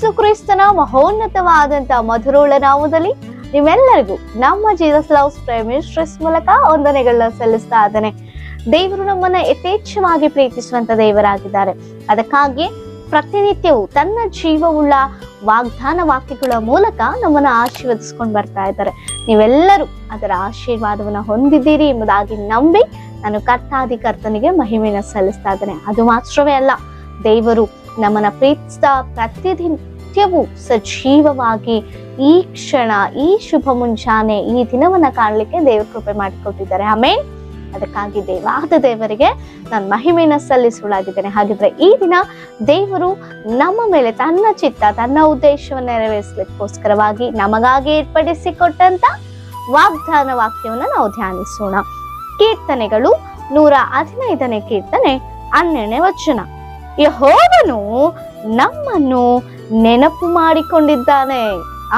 ಯೇಸು ಕ್ರಿಸ್ತನ ಮಹೋನ್ನತವಾದಂತ ಮಧುರೋಳ ನಾಮದಲ್ಲಿ ನಿಮ್ಮೆಲ್ಲರಿಗೂ ನಮ್ಮ ಜೀಸಸ್ ಲವ್ಸ್ ಪ್ರೇಯರ್ ಮಿನಿಸ್ಟ್ರೀಸ್ ಮೂಲಕ ವಂದನೆಗಳನ್ನ ಸಲ್ಲಿಸ್ತಾ ಇದ್ದೇನೆ. ದೇವರು ನಮ್ಮನ್ನ ಯಥೇಚ್ಛವಾಗಿ ಪ್ರೀತಿಸುವಂತ ದೇವರಾಗಿದ್ದಾರೆ. ಅದಕ್ಕಾಗಿ ಪ್ರತಿನಿತ್ಯವೂ ತನ್ನ ಜೀವವುಳ್ಳ ವಾಗ್ದಾನ ವಾಕ್ಯಗಳ ಮೂಲಕ ನಮ್ಮನ್ನ ಆಶೀರ್ವದಿಸ್ಕೊಂಡು ಬರ್ತಾ ಇದ್ದಾರೆ. ನೀವೆಲ್ಲರೂ ಅದರ ಆಶೀರ್ವಾದವನ್ನ ಹೊಂದಿದ್ದೀರಿ ಎಂಬುದಾಗಿ ನಂಬಿ ನಾನು ಕರ್ತನಿಗೆ ಮಹಿಮೆಯನ್ನು ಸಲ್ಲಿಸ್ತಾ ಇದ್ದೇನೆ. ಅದು ಮಾತ್ರವೇ ಅಲ್ಲ, ದೇವರು ನಮ್ಮನ್ನ ಪ್ರೀತಿಸ್ತಾ ಪ್ರತಿನಿತ್ಯವೂ ಸಜೀವವಾಗಿ ಈ ಕ್ಷಣ, ಈ ಶುಭ ಮುಂಜಾನೆ, ಈ ದಿನವನ್ನ ಕಾಣಲಿಕ್ಕೆ ದೇವರು ಕೃಪೆ ಮಾಡಿಕೊಟ್ಟಿದ್ದಾರೆ. ಆಮೇನ್. ಅದಕ್ಕಾಗಿ ದೇವರಿಗೆ ನಾನು ಮಹಿಮೆಯನ್ನು ಸಲ್ಲಿಸುವುದಾಗಿದ್ದೇನೆ. ಹಾಗಿದ್ರೆ ಈ ದಿನ ದೇವರು ನಮ್ಮ ಮೇಲೆ ತನ್ನ ಚಿತ್ತ, ತನ್ನ ಉದ್ದೇಶವನ್ನು ನೆರವೇರಿಸಲಿಕ್ಕೋಸ್ಕರವಾಗಿ ನಮಗಾಗಿ ಏರ್ಪಡಿಸಿಕೊಟ್ಟಂತ ವಾಗ್ದಾನ ವಾಕ್ಯವನ್ನು ನಾವು ಧ್ಯಾನಿಸೋಣ. ಕೀರ್ತನೆಗಳು 115ನೇ ಕೀರ್ತನೆ 12ನೇ ವಚನ. ಯೆಹೋವನು ನಮ್ಮನ್ನು ನೆನಪು ಮಾಡಿಕೊಂಡಿದ್ದಾನೆ.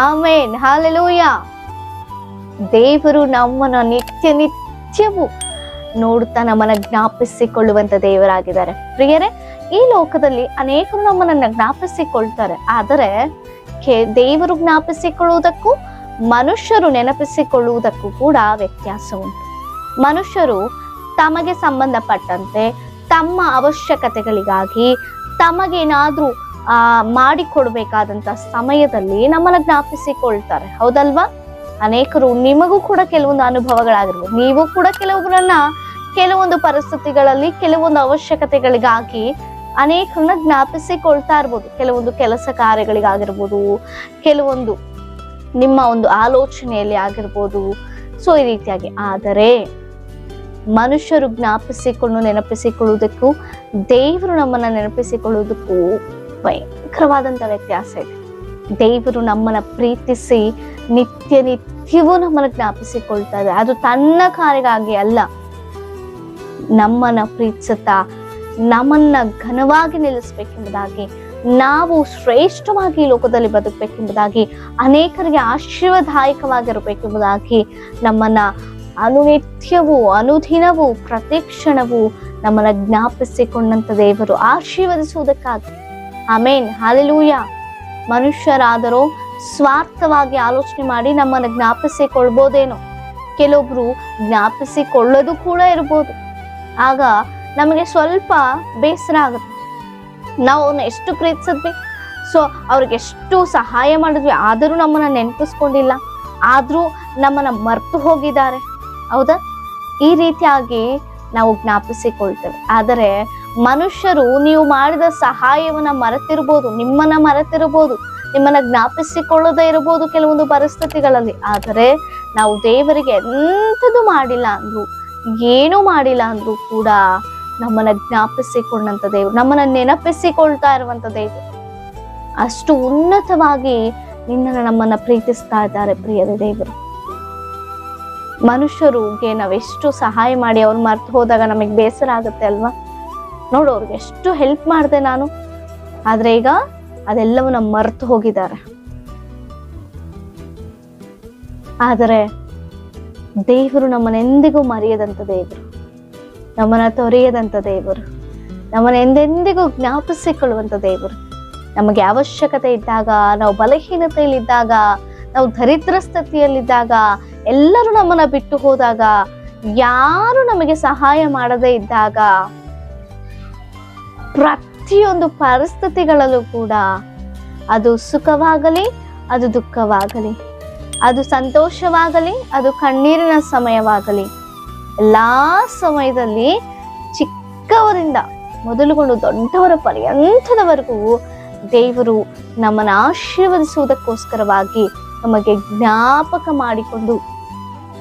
ಆಮೇನ್, ಹಲ್ಲೆಲೂಯಾ. ದೇವರು ನಮ್ಮನ್ನ ನಿತ್ಯವೂ ನೋಡುತ್ತಾ ನಮ್ಮನ್ನ ಜ್ಞಾಪಿಸಿಕೊಳ್ಳುವಂತ ದೇವರಾಗಿದ್ದಾರೆ. ಪ್ರಿಯರೇ, ಈ ಲೋಕದಲ್ಲಿ ಅನೇಕರು ನಮ್ಮನ್ನ ಜ್ಞಾಪಿಸಿಕೊಳ್ತಾರೆ. ಆದರೆ ದೇವರು ಜ್ಞಾಪಿಸಿಕೊಳ್ಳುವುದಕ್ಕೂ ಮನುಷ್ಯರು ನೆನಪಿಸಿಕೊಳ್ಳುವುದಕ್ಕೂ ಕೂಡ ವ್ಯತ್ಯಾಸ ಉಂಟು. ಮನುಷ್ಯರು ತಮಗೆ ಸಂಬಂಧಪಟ್ಟಂತೆ ತಮ್ಮ ಅವಶ್ಯಕತೆಗಳಿಗಾಗಿ ತಮಗೇನಾದ್ರೂ ಮಾಡಿಕೊಡ್ಬೇಕಾದಂತ ಸಮಯದಲ್ಲಿ ನಮ್ಮನ್ನ ಜ್ಞಾಪಿಸಿಕೊಳ್ತಾರೆ. ಹೌದಲ್ವಾ? ಅನೇಕರು, ನಿಮಗೂ ಕೂಡ ಕೆಲವೊಂದು ಅನುಭವಗಳಾಗಿರ್ಬೋದು. ನೀವು ಕೂಡ ಕೆಲವೊಂದು ಪರಿಸ್ಥಿತಿಗಳಲ್ಲಿ ಕೆಲವೊಂದು ಅವಶ್ಯಕತೆಗಳಿಗಾಗಿ ಅನೇಕರನ್ನ ಜ್ಞಾಪಿಸಿಕೊಳ್ತಾ ಇರ್ಬೋದು. ಕೆಲವೊಂದು ಕೆಲಸ ಕಾರ್ಯಗಳಿಗಾಗಿರ್ಬೋದು, ಕೆಲವೊಂದು ನಿಮ್ಮ ಒಂದು ಆಲೋಚನೆಯಲ್ಲಿ ಆಗಿರ್ಬೋದು. ಸೊ ಈ ರೀತಿಯಾಗಿ. ಆದರೆ ಮನುಷ್ಯರು ಜ್ಞಾಪಿಸಿಕೊಂಡು ನೆನಪಿಸಿಕೊಳ್ಳುವುದಕ್ಕೂ ದೇವರು ನಮ್ಮನ್ನ ನೆನಪಿಸಿಕೊಳ್ಳುವುದಕ್ಕೂ ಭಯಂಕರವಾದಂತ ವ್ಯತ್ಯಾಸ ಇದೆ. ದೇವರು ನಮ್ಮನ್ನ ಪ್ರೀತಿಸಿ ನಿತ್ಯವೂ ನಮ್ಮನ್ನ ಜ್ಞಾಪಿಸಿಕೊಳ್ತಾ ಇದೆ. ಅದು ತನ್ನ ಕಾರ್ಯಕ್ಕಾಗಿ ಅಲ್ಲ, ನಮ್ಮನ್ನ ಪ್ರೀತಿಸುತ್ತಾ ನಮ್ಮನ್ನ ಘನವಾಗಿ ನಿಲ್ಲಿಸ್ಬೇಕೆಂಬುದಾಗಿ, ನಾವು ಶ್ರೇಷ್ಠವಾಗಿ ಈ ಲೋಕದಲ್ಲಿ ಬದುಕಬೇಕೆಂಬುದಾಗಿ, ಅನೇಕರಿಗೆ ಆಶೀರ್ವಾದಾಯಕವಾಗಿರಬೇಕೆಂಬುದಾಗಿ ನಮ್ಮನ್ನ ಅನುನಿತ್ಯವೂ ಅನುದಿನವೂ ಪ್ರತಿಕ್ಷಣವೂ ನಮ್ಮನ್ನ ಜ್ಞಾಪಿಸಿಕೊಂಡಂತ ದೇವರು ಆಶೀರ್ವದಿಸುವುದಕ್ಕಾಗಿ. ಆಮೇನ್, ಹಲ್ಲೆಲೂಯಾ. ಮನುಷ್ಯರಾದರೂ ಸ್ವಾರ್ಥವಾಗಿ ಆಲೋಚನೆ ಮಾಡಿ ನಮ್ಮನ್ನ ಜ್ಞಾಪಿಸಿಕೊಳ್ಬೋದೇನೋ, ಕೆಲವೊಬ್ರು ಜ್ಞಾಪಿಸಿಕೊಳ್ಳೋದು ಕೂಡ ಇರ್ಬೋದು. ಆಗ ನಮಗೆ ಸ್ವಲ್ಪ ಬೇಸರ ಆಗುತ್ತೆ. ನಾವು ಅವ್ರನ್ನ ಎಷ್ಟು ಪ್ರೀತಿಸಿದ್ವಿ, ಸೊ ಅವ್ರಿಗೆ ಎಷ್ಟು ಸಹಾಯ ಮಾಡಿದ್ವಿ, ಆದರೂ ನಮ್ಮನ್ನ ನೆನಪಿಸ್ಕೊಂಡಿಲ್ಲ, ಆದ್ರೂ ನಮ್ಮನ್ನ ಮರ್ತು ಹೋಗಿದ್ದಾರೆ. ಹೌದಾ? ಈ ರೀತಿಯಾಗಿ ನಾವು ಜ್ಞಾಪಿಸಿಕೊಳ್ತೇವೆ. ಆದರೆ ಮನುಷ್ಯರು ನೀವು ಮಾಡಿದ ಸಹಾಯವನ್ನ ಮರೆತಿರ್ಬೋದು, ನಿಮ್ಮನ್ನ ಮರೆತಿರ್ಬೋದು, ನಿಮ್ಮನ್ನ ಜ್ಞಾಪಿಸಿಕೊಳ್ಳದೇ ಇರಬಹುದು ಕೆಲವೊಂದು ಪರಿಸ್ಥಿತಿಗಳಲ್ಲಿ. ಆದರೆ ನಾವು ದೇವರಿಗೆ ಎಂಥದ್ದು ಮಾಡಿಲ್ಲ ಅಂದ್ರು, ಏನೂ ಮಾಡಿಲ್ಲ ಅಂದ್ರೂ ಕೂಡ ನಮ್ಮನ್ನ ಜ್ಞಾಪಿಸಿಕೊಂಡಂತ ದೇವರು, ನಮ್ಮನ್ನ ನೆನಪಿಸಿಕೊಳ್ತಾ ಇರುವಂತ ದೇವರು, ಅಷ್ಟು ಉನ್ನತವಾಗಿ ನಮ್ಮನ್ನ ಪ್ರೀತಿಸ್ತಾ ಇದ್ದಾರೆ ಪ್ರಿಯರೇ ದೇವರು. ಮನುಷ್ಯರಿಗೆ ನಾವೆಷ್ಟು ಸಹಾಯ ಮಾಡಿ ಅವ್ರು ಮರ್ತು ಹೋದಾಗ ನಮಗೆ ಬೇಸರ ಆಗುತ್ತೆ ಅಲ್ವಾ? ನೋಡು, ಅವ್ರಿಗೆ ಎಷ್ಟು ಹೆಲ್ಪ್ ಮಾಡಿದೆ ನಾನು, ಆದ್ರೆ ಈಗ ಅದೆಲ್ಲವನ್ನ ಮರ್ತು ಹೋಗಿದ್ದಾರೆ. ಆದರೆ ದೇವರು ನಮ್ಮನ್ನೆಂದಿಗೂ ಮರೆಯದಂತ ದೇವರು, ನಮ್ಮನ್ನ ತೊರೆಯದಂತ ದೇವರು, ನಮ್ಮನ್ನ ಎಂದೆಂದಿಗೂ ಜ್ಞಾಪಿಸಿಕೊಳ್ಳುವಂತ ದೇವರು. ನಮಗೆ ಅವಶ್ಯಕತೆ ಇದ್ದಾಗ, ನಾವು ಬಲಹೀನತೆಯಲ್ಲಿದ್ದಾಗ, ನಾವು ದರಿದ್ರ ಸ್ಥಿತಿಯಲ್ಲಿದ್ದಾಗ, ಎಲ್ಲರೂ ನಮ್ಮನ್ನ ಬಿಟ್ಟು ಹೋದಾಗ, ಯಾರು ನಮಗೆ ಸಹಾಯ ಮಾಡದೇ ಇದ್ದಾಗ, ಪ್ರತಿಯೊಂದು ಪರಿಸ್ಥಿತಿಗಳಲ್ಲೂ ಕೂಡ, ಅದು ಸುಖವಾಗಲಿ, ಅದು ದುಃಖವಾಗಲಿ, ಅದು ಸಂತೋಷವಾಗಲಿ, ಅದು ಕಣ್ಣೀರಿನ ಸಮಯವಾಗಲಿ, ಎಲ್ಲಾ ಸಮಯದಲ್ಲಿ ಚಿಕ್ಕವರಿಂದ ಮೊದಲುಗೊಂಡು ದೊಡ್ಡವರ ಪರ್ಯಂತದವರೆಗೂ ದೇವರು ನಮ್ಮನ್ನ ಆಶೀರ್ವದಿಸುವುದಕ್ಕೋಸ್ಕರವಾಗಿ ನಮಗೆ ಜ್ಞಾಪಕ ಮಾಡಿಕೊಂಡು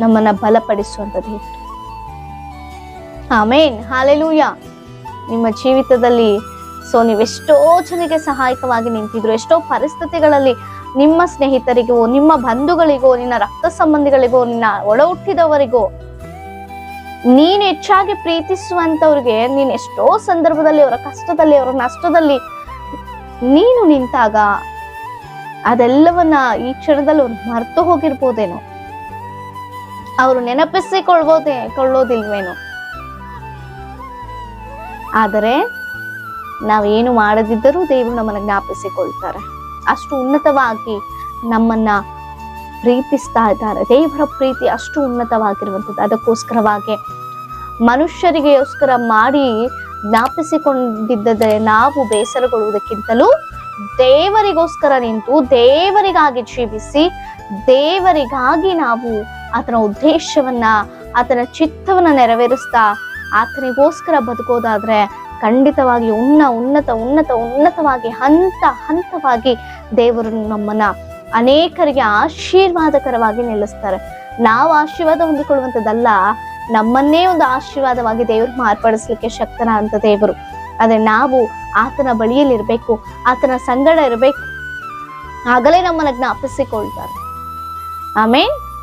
ನಮ್ಮನ್ನ ಬಲಪಡಿಸುವಂತ ದೇವರು. ಆಮೇನ್, ಹಲ್ಲೆಲೂಯಾ. ನಿಮ್ಮ ಜೀವಿತದಲ್ಲಿ ನೀವೆಷ್ಟೋ ಜನರಿಗೆ ಸಹಾಯಕವಾಗಿ ನಿಂತಿದ್ರು, ಎಷ್ಟೋ ಪರಿಸ್ಥಿತಿಗಳಲ್ಲಿ ನಿಮ್ಮ ಸ್ನೇಹಿತರಿಗೋ, ನಿಮ್ಮ ಬಂಧುಗಳಿಗೋ, ನಿನ್ನ ರಕ್ತ ಸಂಬಂಧಿಗಳಿಗೋ, ನಿನ್ನ ಒಡ ಹುಟ್ಟಿದವರಿಗೋ, ನೀನ್ ಹೆಚ್ಚಾಗಿ ಪ್ರೀತಿಸುವಂತವ್ರಿಗೆ ನೀನ್ ಎಷ್ಟೋ ಸಂದರ್ಭದಲ್ಲಿ ಅವರ ಕಷ್ಟದಲ್ಲಿ, ಅವರ ನಷ್ಟದಲ್ಲಿ ನೀನು ನಿಂತಾಗ ಅದೆಲ್ಲವನ್ನ ಈ ಕ್ಷಣದಲ್ಲಿ ಅವ್ರು ಮರ್ತು ಹೋಗಿರ್ಬೋದೇನೋ, ಅವರು ಕೊಳ್ಳೋದಿಲ್ವೇನೋ. ಆದರೆ ನಾವೇನು ಮಾಡದಿದ್ದರೂ ದೇವರು ನಮ್ಮನ್ನ ಜ್ಞಾಪಿಸಿಕೊಳ್ತಾರೆ. ಅಷ್ಟು ಉನ್ನತವಾಗಿ ನಮ್ಮನ್ನ ಪ್ರೀತಿಸ್ತಾ ಇದ್ದಾರೆ. ದೇವರ ಪ್ರೀತಿ ಅಷ್ಟು ಉನ್ನತವಾಗಿರುವಂಥದ್ದು. ಅದಕ್ಕೋಸ್ಕರವಾಗಿ ಮನುಷ್ಯರಿಗೋಸ್ಕರ ಮಾಡಿ ಜ್ಞಾಪಿಸಿಕೊಂಡಿದ್ದರೆ ನಾವು ಬೇಸರಗೊಳ್ಳುವುದಕ್ಕಿಂತಲೂ ದೇವರಿಗೋಸ್ಕರ ನಿಂತು ದೇವರಿಗಾಗಿ ಜೀವಿಸಿ ದೇವರಿಗಾಗಿ ನಾವು ಆತನ ಉದ್ದೇಶವನ್ನ ಆತನ ಚಿತ್ತವನ್ನ ನೆರವೇರಿಸ್ತಾ ಆತನಿಗೋಸ್ಕರ ಬದುಕೋದಾದ್ರೆ ಖಂಡಿತವಾಗಿ ಉನ್ನತವಾಗಿ ಹಂತ ಹಂತವಾಗಿ ದೇವರು ನಮ್ಮನ್ನ ಅನೇಕರಿಗೆ ಆಶೀರ್ವಾದಕರವಾಗಿ ನಿಲ್ಲಿಸ್ತಾರೆ. ನಾವು ಆಶೀರ್ವಾದ ಹೊಂದಿಕೊಳ್ಳುವಂಥದ್ದಲ್ಲ, ನಮ್ಮನ್ನೇ ಒಂದು ಆಶೀರ್ವಾದವಾಗಿ ದೇವರು ಮಾರ್ಪಡಿಸ್ಲಿಕ್ಕೆ ಶಕ್ತನ ಅಂತ ದೇವರು. ಆದ್ರೆ ನಾವು ಆತನ ಬಳಿಯಲ್ಲಿ ಇರ್ಬೇಕು, ಆತನ ಸಂಗಡ ಇರಬೇಕು, ಆಗಲೇ ನಮ್ಮನ್ನ ಜ್ಞಾಪಿಸಿಕೊಳ್ತಾರೆ. ಆಮೇಲೆ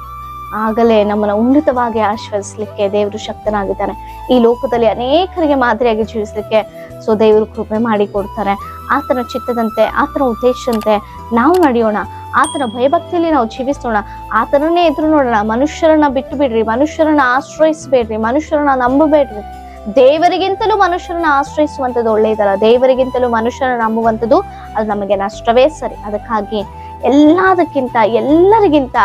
ಆಗಲೇ ನಮ್ಮನ್ನ ಉನ್ನತವಾಗಿ ಆಶೀರ್ವದಿಸ್ಲಿಕ್ಕೆ ದೇವರು ಶಕ್ತನಾಗಿದ್ದಾನೆ. ಈ ಲೋಕದಲ್ಲಿ ಅನೇಕರಿಗೆ ಮಾದರಿಯಾಗಿ ಜೀವಿಸ್ಲಿಕ್ಕೆ ದೇವರು ಕೃಪೆ ಮಾಡಿ ಕೊಡ್ತಾರೆ. ಆತನ ಚಿತ್ತದಂತೆ ಆತನ ಉದ್ದೇಶದಂತೆ ನಾವು ನಡೆಯೋಣ, ಆತನ ಭಯಭಕ್ತಿಯಲ್ಲಿ ನಾವು ಜೀವಿಸೋಣ, ಆತನನ್ನೇ ಎದುರು ನೋಡೋಣ. ಮನುಷ್ಯರನ್ನ ಬಿಟ್ಟು ಬಿಡ್ರಿ, ಮನುಷ್ಯರನ್ನ ಆಶ್ರಯಿಸಬೇಡ್ರಿ, ಮನುಷ್ಯರನ್ನ ನಂಬಬೇಡ್ರಿ. ದೇವರಿಗಿಂತಲೂ ಮನುಷ್ಯರನ್ನ ಆಶ್ರಯಿಸುವಂಥದ್ದು ಒಳ್ಳೆಯದಲ್ಲ, ದೇವರಿಗಿಂತಲೂ ಮನುಷ್ಯರನ್ನ ನಂಬುವಂಥದ್ದು ಅದು ನಮಗೆ ನಷ್ಟವೇ ಸರಿ. ಅದಕ್ಕಾಗಿ ಎಲ್ಲರಿಗಿಂತ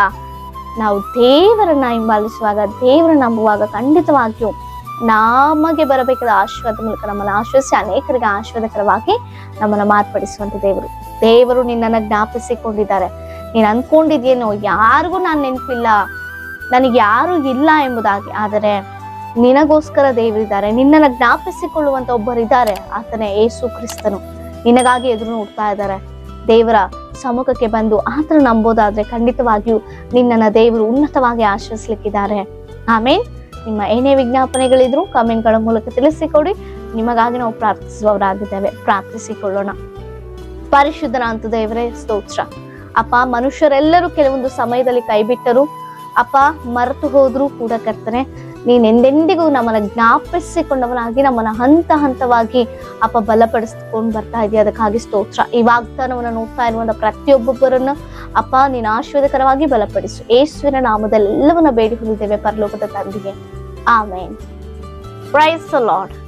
ನಾವು ದೇವರನ್ನ ಹಿಂಬಾಲಿಸುವಾಗ, ದೇವರನ್ನ ನಂಬುವಾಗ ಖಂಡಿತವಾಗಿಯೂ ನಮಗೆ ಬರಬೇಕಾದ ಆಶೀರ್ವಾದ ಮೂಲಕ ನಮ್ಮನ್ನು ಆಶ್ರಯಿಸಿ ಅನೇಕರಿಗೆ ಆಶೀರ್ವಾದಕರವಾಗಿ ನಮ್ಮನ್ನು ಮಾರ್ಪಡಿಸುವಂತ ದೇವರು ನಿನ್ನನ್ನು ಜ್ಞಾಪಿಸಿಕೊಂಡಿದ್ದಾರೆ. ನೀನು ಅನ್ಕೊಂಡಿದ್ಯೇನೋ ಯಾರಿಗೂ ನಾನು ನೆನಪಿಲ್ಲ, ನನಗೆ ಯಾರು ಇಲ್ಲ ಎಂಬುದಾಗಿ. ಆದರೆ ನಿನಗೋಸ್ಕರ ದೇವರಿದ್ದಾರೆ, ನಿನ್ನನ್ನು ಜ್ಞಾಪಿಸಿಕೊಳ್ಳುವಂತ ಒಬ್ಬರಿದ್ದಾರೆ, ಆತನೇ ಯೇಸು ಕ್ರಿಸ್ತನು. ನಿನಗಾಗಿ ಎದುರು ನೋಡ್ತಾ ಇದ್ದಾರೆ. ದೇವರ ಸಮ್ಮುಖಕ್ಕೆ ಬಂದು ಆತನ ನಂಬೋದಾದ್ರೆ ಖಂಡಿತವಾಗಿಯೂ ನಿನ್ನನ್ನು ದೇವರು ಉನ್ನತವಾಗಿ ಆಶ್ರಯಿಸ್ಲಿಕ್ಕಿದ್ದಾರೆ. ಆಮೇಲೆ ನಿಮ್ಮ ಏನೇ ವಿಜ್ಞಾಪನೆಗಳಿದ್ರು ಕಾಮೆಂಟ್ಗಳ ಮೂಲಕ ತಿಳಿಸಿಕೊಡಿ. ನಿಮಗಾಗಿ ನಾವು ಪ್ರಾರ್ಥಿಸುವವರಾಗಿದ್ದೇವೆ. ಪ್ರಾರ್ಥಿಸಿಕೊಳ್ಳೋಣ. ಪರಿಶುದ್ಧನಾಂತ ದೇವರೇ ಸ್ತೋತ್ರ ಅಪ್ಪ. ಮನುಷ್ಯರೆಲ್ಲರೂ ಕೆಲವೊಂದು ಸಮಯದಲ್ಲಿ ಕೈ ಬಿಟ್ಟರು ಅಪ್ಪ, ಮರೆತು ಹೋದ್ರು ಕೂಡ ಕರ್ತನೆ, ನೀನ್ ಎಂದೆಂದಿಗೂ ನಮ್ಮನ್ನ ಜ್ಞಾಪಿಸಿಕೊಂಡವನಾಗಿ ನಮ್ಮನ್ನ ಹಂತ ಹಂತವಾಗಿ ಅಪ್ಪ ಬಲಪಡಿಸ್ಕೊಂಡು ಬರ್ತಾ ಇದೆಯಾ. ಅದಕ್ಕಾಗಿ ಸ್ತೋತ್ರ. ಈ ವಾಗ್ದಾನವನ್ನು ನೋಡ್ತಾ ಇರುವಂತ ಪ್ರತಿಯೊಬ್ಬೊಬ್ಬರನ್ನು ಅಪ್ಪ ನೀನು ಆಶೀರ್ವಾದಕರವಾಗಿ ಬಲಪಡಿಸು. ಯೇಸುವಿನ ನಾಮದಲ್ಲಿ ಎಲ್ಲವನ್ನ ಬೇಡಿ ಹೊಂದಿದ್ದೇವೆ ಪರಲೋಕದ ತಂದೆಗೆ. ಆಮೇನ್. Praise the lord.